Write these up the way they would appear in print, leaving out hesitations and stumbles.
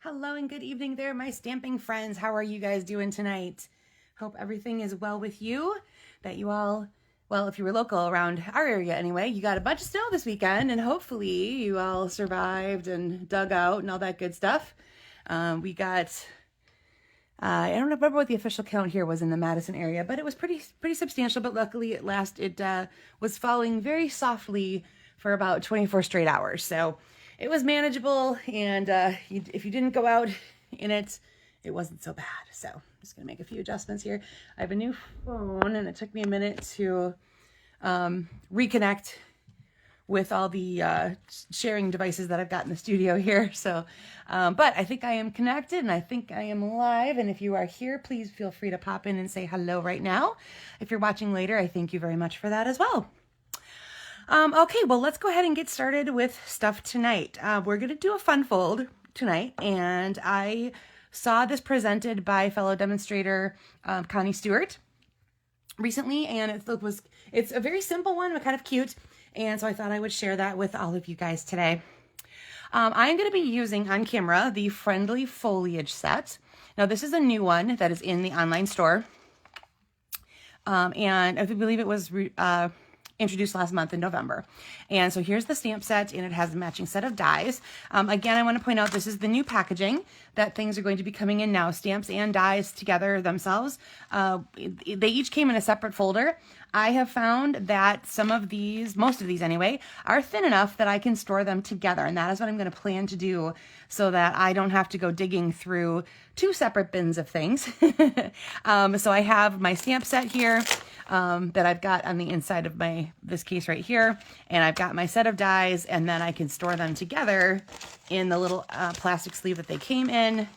Hello and good evening there, my stamping friends. How are you guys doing tonight? Hope everything is well with you, that you all, well, if you were local around our area anyway, you got a bunch of snow this weekend and hopefully you all survived and dug out and all that good stuff. We got, I don't remember what the official count here was in the Madison area, but it was pretty substantial, but luckily it was falling very softly for about 24 straight hours. So it was manageable, and if you didn't go out in it, it wasn't so bad. So I'm just going to make a few adjustments here. I have a new phone, and it took me a minute to reconnect with all the sharing devices that I've got in the studio here. So, but I think I am connected, and I think I am live. And if you are here, please feel free to pop in and say hello right now. If you're watching later, I thank you very much for that as well. Okay, well, let's go ahead and get started with stuff tonight. We're going to do a fun fold tonight, and I saw this presented by fellow demonstrator Connie Stewert recently, and it's a very simple one, but kind of cute, and so I thought I would share that with all of you guys today. I'm going to be using on camera the Friendly Foliage set. Now, this is a new one that is in the online store, and I believe it was introduced last month in November. And so here's the stamp set, and it has a matching set of dies. Again, I want to point out this is the new packaging that things are going to be coming in now, stamps and dies together themselves. They each came in a separate folder. I have found that most of these anyway, are thin enough that I can store them together, and that is what I'm going to plan to do so that I don't have to go digging through two separate bins of things. So I have my stamp set here that I've got on the inside of this case right here, and I've got my set of dies, and then I can store them together in the little plastic sleeve that they came in,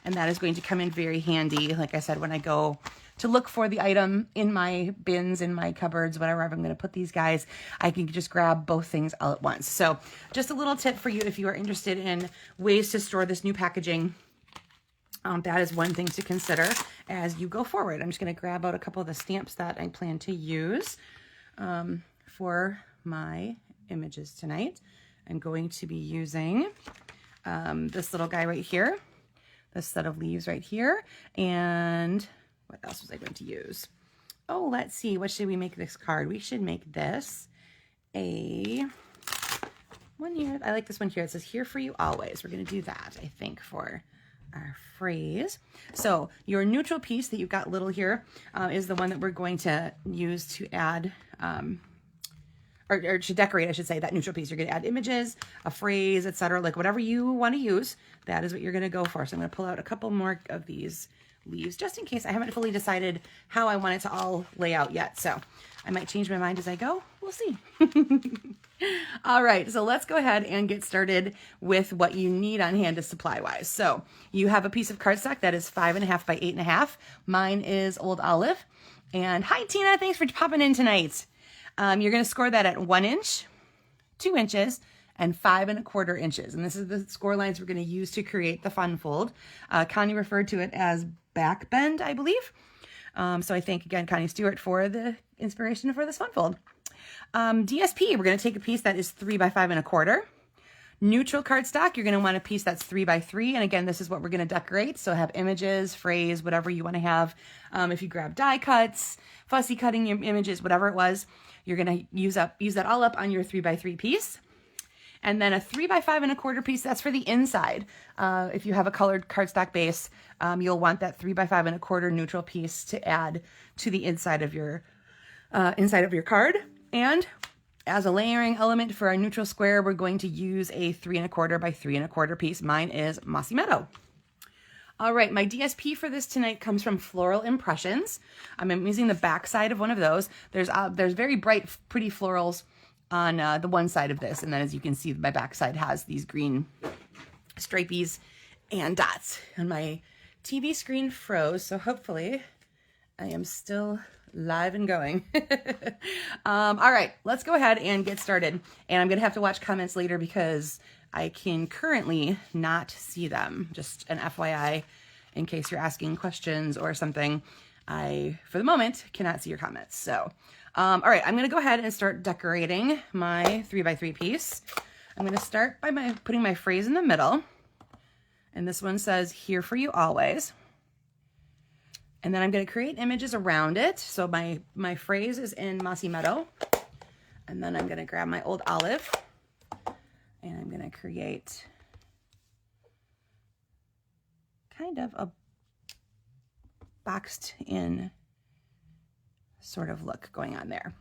and that is going to come in very handy, like I said, when I go to look for the item in my bins, in my cupboards, whatever I'm going to put these guys, I can just grab both things all at once. So just a little tip for you if you are interested in ways to store this new packaging. That is one thing to consider as you go forward. I'm just going to grab out a couple of the stamps that I plan to use for my images tonight. I'm going to be using this little guy right here, this set of leaves right here, and what else was I going to use? Oh, let's see. What should we make this card? We should make this one here. I like this one here. It says, "Here for you always." We're going to do that, I think, for our phrase. So your neutral piece that you've got little here is the one that we're going to use to add, or to decorate, I should say, that neutral piece. You're going to add images, a phrase, etc., like whatever you want to use, that is what you're going to go for. So I'm going to pull out a couple more of these leaves just in case. I haven't fully decided how I want it to all lay out yet, so I might change my mind as I go. We'll see. All right, so let's go ahead and get started with what you need on hand supply-wise. So you have a piece of cardstock that is 5.5 by 8.5. Mine is Old Olive. And hi, Tina. Thanks for popping in tonight. You're going to score that at 1 inch, 2 inches, and 5.25 inches. And this is the score lines we're going to use to create the fun fold. Connie referred to it as back bend, I believe. So I thank, again, Connie Stewert for the inspiration for this fun fold. DSP, we're going to take a piece that is 3 by 5.25. Neutral cardstock, you're going to want a piece that's 3 by 3. And again, this is what we're going to decorate. So have images, phrase, whatever you want to have. If you grab die cuts, fussy cutting your images, whatever it was, you're going to use that all up on your 3 by 3 piece. And then a 3 by 5.25 piece, that's for the inside. If you have a colored cardstock base, you'll want that 3 by 5.25 neutral piece to add to the inside of your card. And as a layering element for our neutral square, we're going to use a 3.25 by 3.25 piece. Mine is Mossy Meadow. All right, my DSP for this tonight comes from Floral Impressions. I'm using the back side of one of those. There's very bright, pretty florals on the one side of this, and then as you can see, my back side has these green stripies and dots. And my TV screen froze, so hopefully I am still live and going. All right, let's go ahead and get started. And I'm gonna have to watch comments later because I can currently not see them. Just an FYI, in case you're asking questions or something. I, for the moment, cannot see your comments. So, all right, I'm going to go ahead and start decorating my 3 by 3 piece. I'm going to start by putting my phrase in the middle. And this one says, "Here for you always." And then I'm going to create images around it. So my phrase is in Mossy Meadow. And then I'm going to grab my old olive and I'm going to create kind of a boxed in sort of look going on there.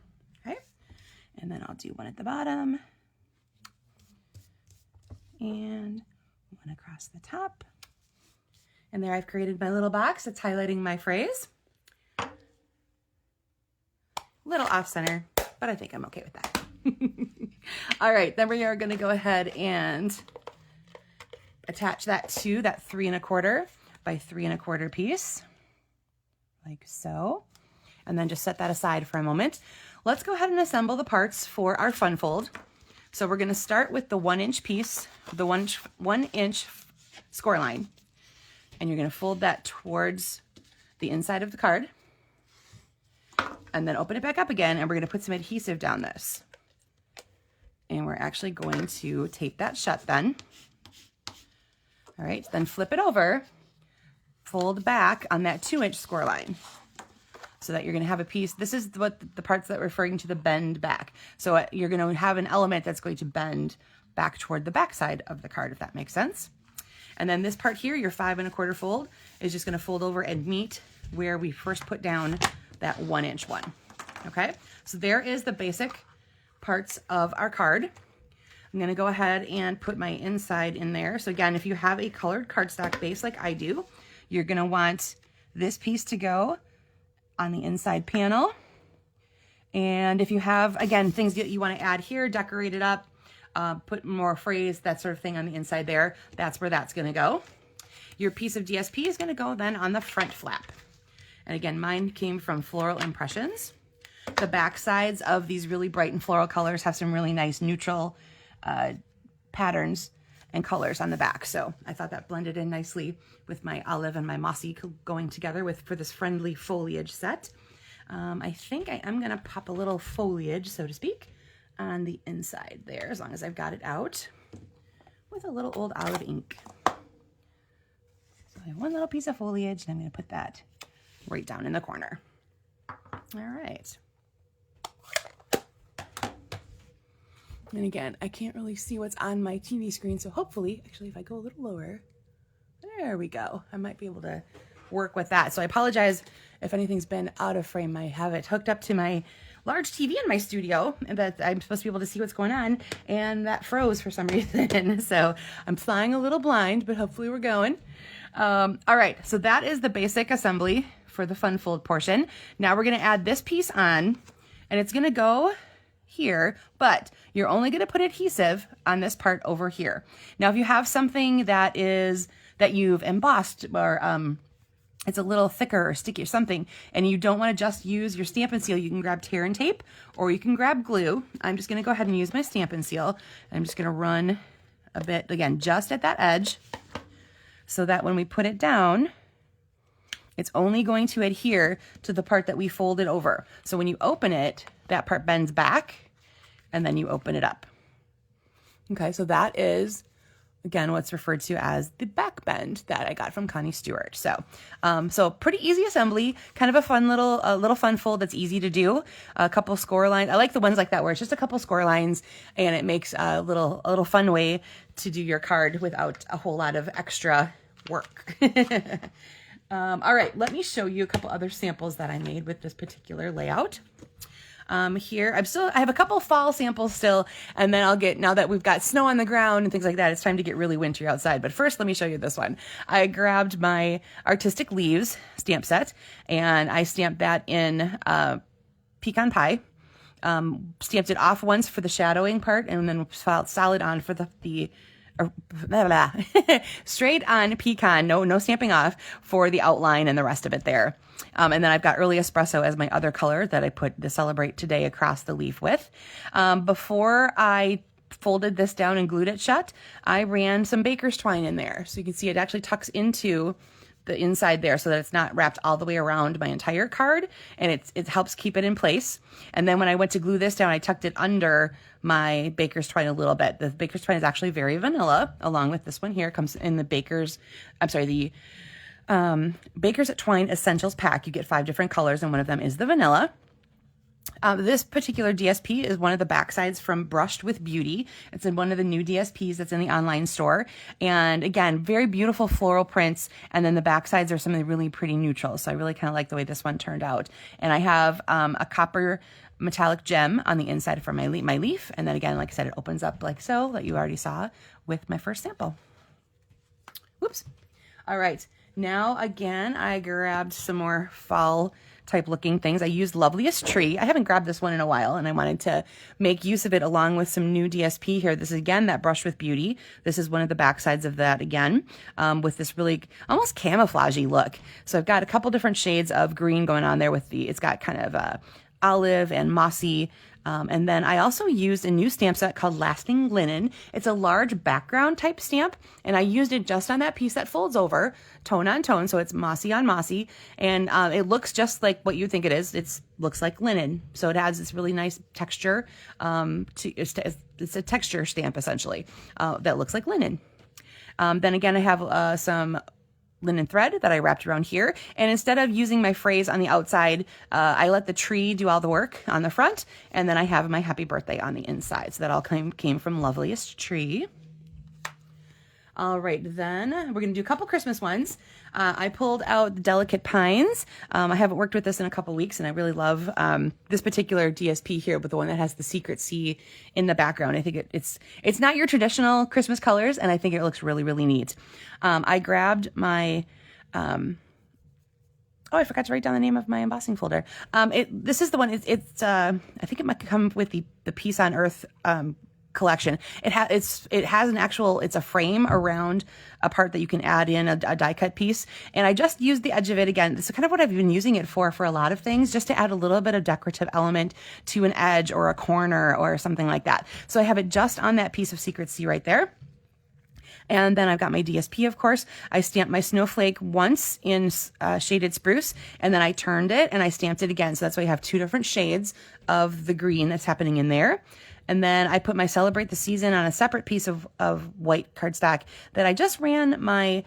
Okay. And then I'll do one at the bottom and one across the top. And there I've created my little box that's highlighting my phrase. Little off center, but I think I'm okay with that. All right, then we are going to go ahead and attach that to that 3 1/4 by 3 1/4 piece, like so. And then just set that aside for a moment. Let's go ahead and assemble the parts for our fun fold. So we're going to start with the 1 inch piece, the 1 inch score line. And you're going to fold that towards the inside of the card. And then open it back up again, and we're going to put some adhesive down this. And we're actually going to tape that shut then. All right, then flip it over, fold back on that 2 inch score line so that you're going to have a piece. This is what the parts that are referring to the bend back. So you're going to have an element that's going to bend back toward the back side of the card, if that makes sense. And then this part here, your 5 1/4 fold, is just going to fold over and meet where we first put down that 1 inch one. Okay, so there is the basic parts of our card. I'm going to go ahead and put my inside in there. So again, if you have a colored cardstock base like I do, you're going to want this piece to go on the inside panel. And if you have, again, things that you want to add here, decorate it up, put more phrase, that sort of thing on the inside there, that's where that's going to go. Your piece of DSP is going to go then on the front flap. And again, mine came from Floral Impressions. The back sides of these really bright and floral colors have some really nice neutral patterns and colors on the back. So I thought that blended in nicely with my olive and my mossy going together for this friendly foliage set. I think I am going to pop a little foliage, so to speak, on the inside there, as long as I've got it out with a little old olive ink. So I have one little piece of foliage, and I'm going to put that right down in the corner. All right. And again, I can't really see what's on my TV screen, so hopefully, actually, if I go a little lower, there we go. I might be able to work with that. So I apologize if anything's been out of frame. I have it hooked up to my large TV in my studio, and that I'm supposed to be able to see what's going on, and that froze for some reason. So I'm flying a little blind, but hopefully we're going. All right, so that is the basic assembly for the fun fold portion. Now we're going to add this piece on, and it's going to go here, but you're only going to put adhesive on this part over here. Now, if you have something that you've embossed, or it's a little thicker or sticky or something, and you don't want to just use your Stampin' Seal, you can grab tear and tape, or you can grab glue. I'm just going to go ahead and use my Stampin' Seal. I'm just going to run a bit, again, just at that edge, so that when we put it down, it's only going to adhere to the part that we folded over. So when you open it, that part bends back, and then you open it up. Okay, so that is, again, what's referred to as the back bend that I got from Connie Stewert. So, so pretty easy assembly, kind of a fun little fun fold that's easy to do. A couple score lines. I like the ones like that where it's just a couple score lines, and it makes a little fun way to do your card without a whole lot of extra work. All right, let me show you a couple other samples that I made with this particular layout. Here, I have a couple fall samples still, and then now that we've got snow on the ground and things like that, it's time to get really wintry outside. But first, let me show you this one. I grabbed my Artistic Leaves stamp set, and I stamped that in pecan pie. Stamped it off once for the shadowing part, and then filed solid on for the straight on pecan, no stamping off for the outline and the rest of it there. And then I've got Early Espresso as my other color that I put the Celebrate Today across the leaf with. Before I folded this down and glued it shut, I ran some baker's twine in there. So you can see it actually tucks into the inside there so that it's not wrapped all the way around my entire card, and it helps keep it in place. And then when I went to glue this down, I tucked it under my baker's twine a little bit. The baker's twine is actually very vanilla, along with this one here. It comes in the Baker's Twine Essentials pack. You get 5 different colors, and one of them is the vanilla. This particular DSP is one of the backsides from Brushed with Beauty. It's in one of the new DSPs that's in the online store. And again, very beautiful floral prints. And then the backsides are some of the really pretty neutrals. So I really kind of like the way this one turned out. And I have a copper metallic gem on the inside for my leaf. And then again, like I said, it opens up like so, that you already saw with my first sample. Whoops. All right. Now, again, I grabbed some more fall type looking things. I used Loveliest Tree. I haven't grabbed this one in a while, and I wanted to make use of it along with some new DSP here. This is, again, that Brush with Beauty. This is one of the back sides of that again, with this really almost camouflagey look. So I've got a couple different shades of green going on there with it's got kind of olive and mossy. And then I also used a new stamp set called Lasting Linen. It's a large background type stamp, and I used it just on that piece that folds over, tone on tone, so it's mossy on mossy, and it looks just like what you think it is. It looks like linen, so it has this really nice texture. It's a texture stamp, essentially, that looks like linen. Then again, I have some linen thread that I wrapped around here, and instead of using my phrase on the outside, I let the tree do all the work on the front, and then I have my happy birthday on the inside. So that all came from Loveliest Tree. All right, then we're going to do a couple Christmas ones. I pulled out the Delicate Pines. I haven't worked with this in a couple weeks, and I really love this particular DSP here, but the one that has the Secret Sea in the background. I think it's not your traditional Christmas colors, and I think it looks really, really neat. I grabbed my... oh, I forgot to write down the name of my embossing folder. This is the one. I think it might come with the Peace on Earth collection. It has it's a frame around a part that you can add in a die cut piece, and I just used the edge of it again. This is kind of what I've been using it for a lot of things, just to add a little bit of decorative element to an edge or a corner or something like that. So I have it just on that piece of Secret Sea right there. And then I've got my DSP, of course. I stamped my snowflake once in shaded spruce, and then I turned it and I stamped it again. So that's why you have 2 different shades of the green that's happening in there. And then I put my Celebrate the Season on a separate piece of white cardstock that I just ran my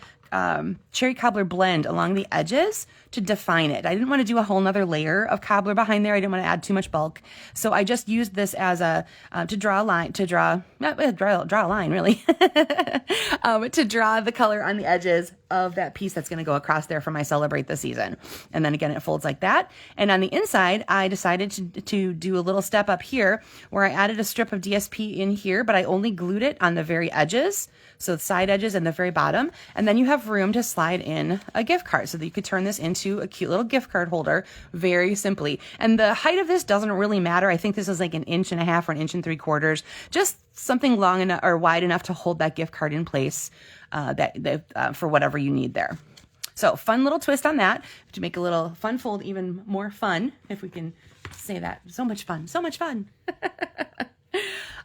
cherry cobbler blend along the edges to define it. I didn't want to do a whole nother layer of cobbler behind there. I didn't want to add too much bulk. So I just used this as to draw a line, draw a line really, to draw the color on the edges of that piece that's going to go across there for my Celebrate the Season. And then again, it folds like that. And on the inside, I decided to do a little step up here where I added a strip of DSP in here, but I only glued it on the very edges. So the side edges and the very bottom. And then you have room to slide in a gift card so that you could turn this into a cute little gift card holder very simply. And the height of this doesn't really matter. I think this is like 1.5 inches or 1 3/4 inches, just something long enough or wide enough to hold that gift card in place for whatever you need there. So fun little twist on that to make a little fun fold even more fun, if we can say that. So much fun, so much fun.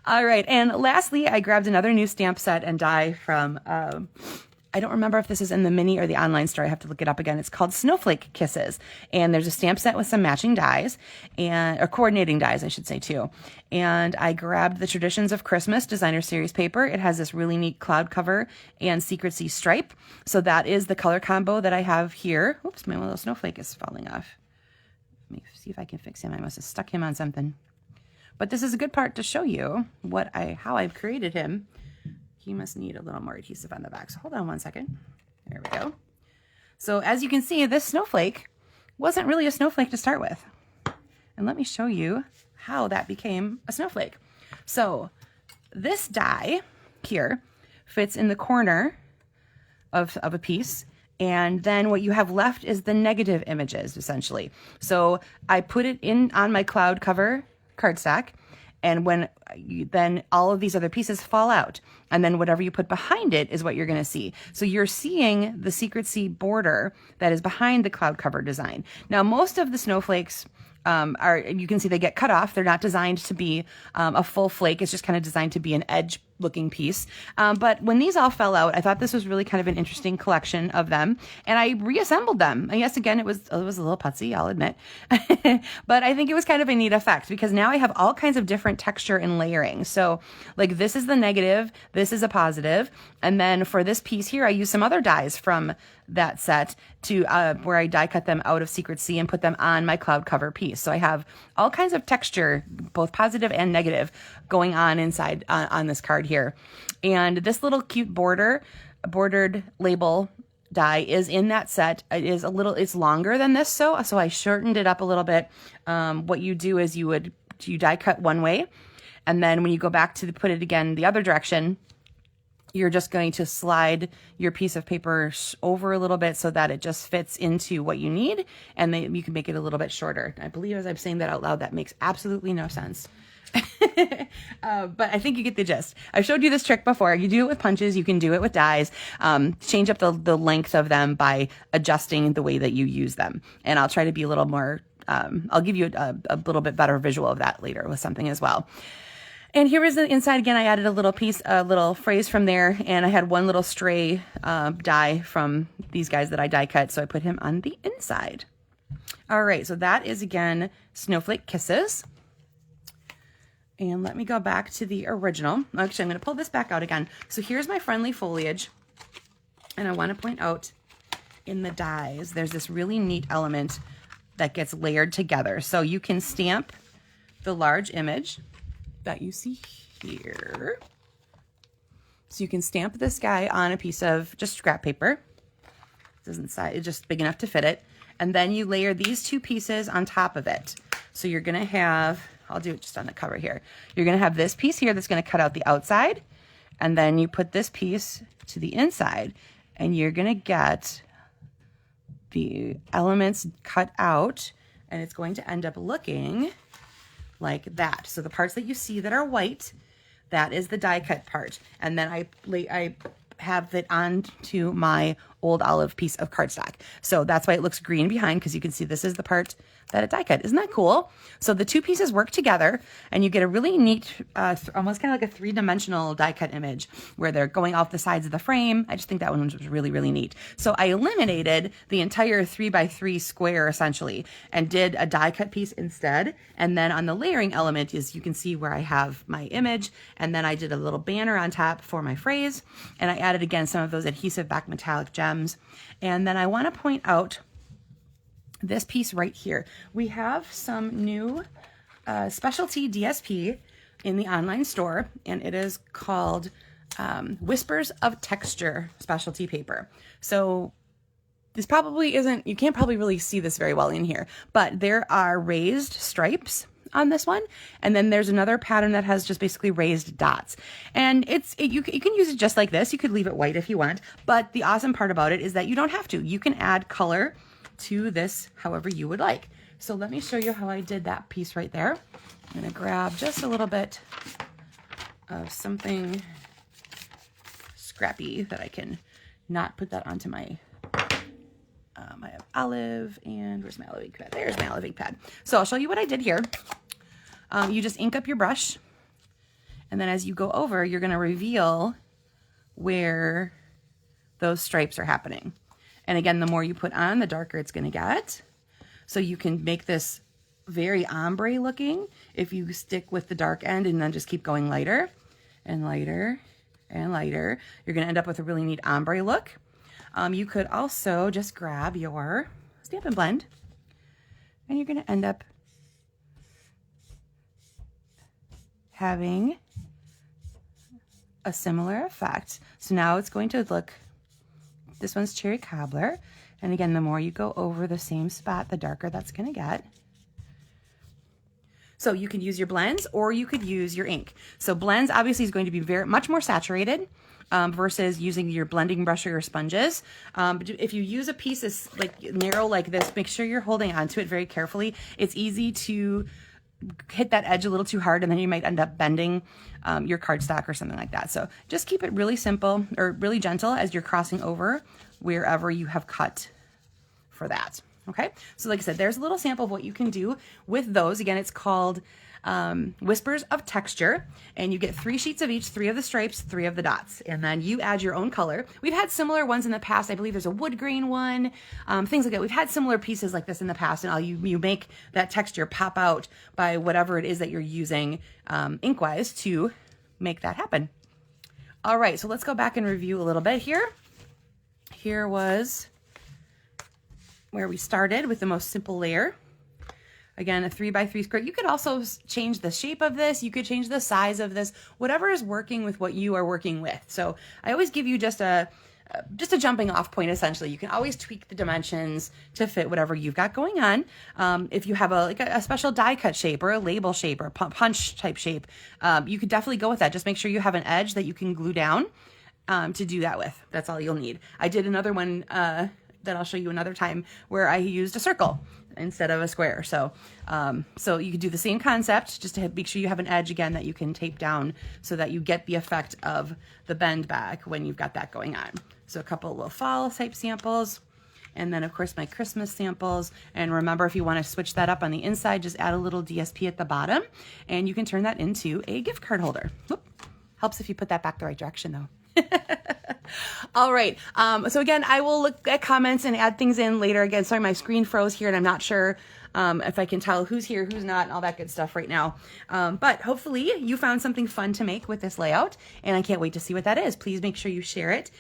All right, and lastly, I grabbed another new stamp set and die from, I don't remember if this is in the mini or the online store. I have to look it up again. It's called Snowflake Kisses, and there's a stamp set with some matching dies, or coordinating dies, I should say, too. And I grabbed the Traditions of Christmas Designer Series paper. It has this really neat cloud cover and Secret Sea stripe. So that is the color combo that I have here. Oops, my little snowflake is falling off. Let me see if I can fix him. I must have stuck him on something. But this is a good part to show you how I've created him. He must need a little more adhesive on the back. So hold on one second. There we go. So as you can see, this snowflake wasn't really a snowflake to start with. And let me show you how that became a snowflake. So this die here fits in the corner of a piece. And then what you have left is the negative images, essentially. So I put it on my cloud cover cardstock, and then all of these other pieces fall out, and then whatever you put behind it is what you're going to see. So you're seeing the Secret Sea border that is behind the cloud cover design. Now, most of the snowflakes you can see they get cut off. They're not designed to be a full flake. It's just kind of designed to be an edge looking piece. But when these all fell out, I thought this was really kind of an interesting collection of them, and I reassembled them. And yes, again, it was a little putsy, I'll admit, but I think it was kind of a neat effect because now I have all kinds of different texture and layering. So like this is the negative, this is a positive, and then for this piece here, I used some other dies from that set to where I die cut them out of Secret Sea and put them on my cloud cover piece. So I have all kinds of texture, both positive and negative, going on inside on this card here. And this little cute bordered label die is in that set. It's longer than this, so I shortened it up a little bit. What you do is you die cut one way, and then when you go back to put it again the other direction, you're just going to slide your piece of paper over a little bit so that it just fits into what you need, and then you can make it a little bit shorter. I believe as I'm saying that out loud, that makes absolutely no sense. But I think you get the gist. I've showed you this trick before. You do it with punches. You can do it with dies. Change up the length of them by adjusting the way that you use them. And I'll try to be a little more, I'll give you a little bit better visual of that later with something as well. And here is the inside again. I added a little phrase from there, and I had one little stray die from these guys that I die cut, so I put him on the inside. All right, so that is again Snowflake Kisses. And let me go back to the original. Actually, I'm going to pull this back out again. So here's my friendly foliage, and I want to point out in the dies, there's this really neat element that gets layered together. So you can stamp the large image that you see here. So you can stamp this guy on a piece of just scrap paper. It's just big enough to fit it. And then you layer these two pieces on top of it. So you're gonna have, I'll do it just on the cover here. You're gonna have this piece here that's gonna cut out the outside, and then you put this piece to the inside, and you're gonna get the elements cut out, and it's going to end up looking like that. So the parts that you see that are white, that is the die cut part. And then I have it onto my old olive piece of cardstock. So that's why it looks green behind, because you can see this is the part that it die cut. Isn't that cool? So the two pieces work together, and you get a really neat, almost kind of like a three-dimensional die cut image where they're going off the sides of the frame. I just think that one was really, really neat. So I eliminated the entire 3x3 square essentially and did a die cut piece instead. And then on the layering element is, you can see where I have my image, and then I did a little banner on top for my phrase, and I added again some of those adhesive back metallic gems. And then I want to point out this piece right here. We have some new specialty DSP in the online store, and it is called Whispers of Texture specialty paper. So this probably isn't, you can't probably really see this very well in here, but there are raised stripes on this one, and then there's another pattern that has just basically raised dots. And you can use it just like this. You could leave it white if you want, but the awesome part about it is that you don't have to. You can add color to this however you would like. So let me show you how I did that piece right there. I'm going to grab just a little bit of something scrappy that I can not put that onto my I have olive, and where's my olive ink pad? There's my olive ink pad. So I'll show you what I did here. You just ink up your brush, and then as you go over, you're going to reveal where those stripes are happening. And again, the more you put on, the darker it's going to get. So you can make this very ombre looking if you stick with the dark end and then just keep going lighter and lighter and lighter. You're going to end up with a really neat ombre look. You could also just grab your Stampin' Blend, and you're going to end up having a similar effect. So now it's going to look, this one's Cherry Cobbler, and again, the more you go over the same spot, the darker that's going to get. So you can use your blends, or you could use your ink. So blends obviously is going to be much more saturated versus using your blending brush or your sponges. But if you use a piece that's like narrow like this, make sure you're holding onto it very carefully. It's easy to hit that edge a little too hard, and then you might end up bending your cardstock or something like that. So just keep it really simple, or really gentle, as you're crossing over wherever you have cut for that. Okay, so like I said, there's a little sample of what you can do with those. Again, it's called Whispers of Texture, and you get 3 sheets of each, 3 of the stripes, 3 of the dots, and then you add your own color. We've had similar ones in the past. I believe there's a wood grain one, things like that. We've had similar pieces like this in the past, and you make that texture pop out by whatever it is that you're using ink-wise to make that happen. All right, so let's go back and review a little bit here. Here was where we started with the most simple layer. Again, a 3x3 square. You could also change the shape of this. You could change the size of this, whatever is working with what you are working with. So I always give you just a jumping off point, essentially. You can always tweak the dimensions to fit whatever you've got going on. If you have a special die cut shape or a label shape or a punch type shape, you could definitely go with that. Just make sure you have an edge that you can glue down to do that with. That's all you'll need. I did another one that I'll show you another time where I used a circle instead of a square. So so you could do the same concept, just to make sure you have an edge again that you can tape down so that you get the effect of the bend back when you've got that going on. So a couple of little fall type samples, and then of course my Christmas samples. And remember, if you want to switch that up on the inside, just add a little DSP at the bottom and you can turn that into a gift card holder. Whoop. Helps if you put that back the right direction though. All right. So again, I will look at comments and add things in later. Again, sorry, my screen froze here and I'm not sure if I can tell who's here, who's not, and all that good stuff right now. But hopefully you found something fun to make with this layout, and I can't wait to see what that is. Please make sure you share it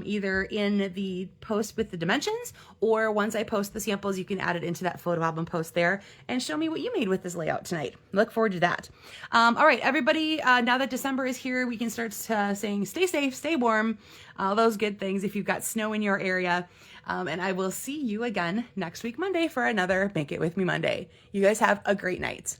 either in the post with the dimensions, or once I post the samples, you can add it into that photo album post there and show me what you made with this layout tonight. Look forward to that. All right, everybody, now that December is here, we can start saying stay safe, stay warm, all those good things if you've got snow in your area. And I will see you again next week, Monday, for another Make It With Me Monday. You guys have a great night.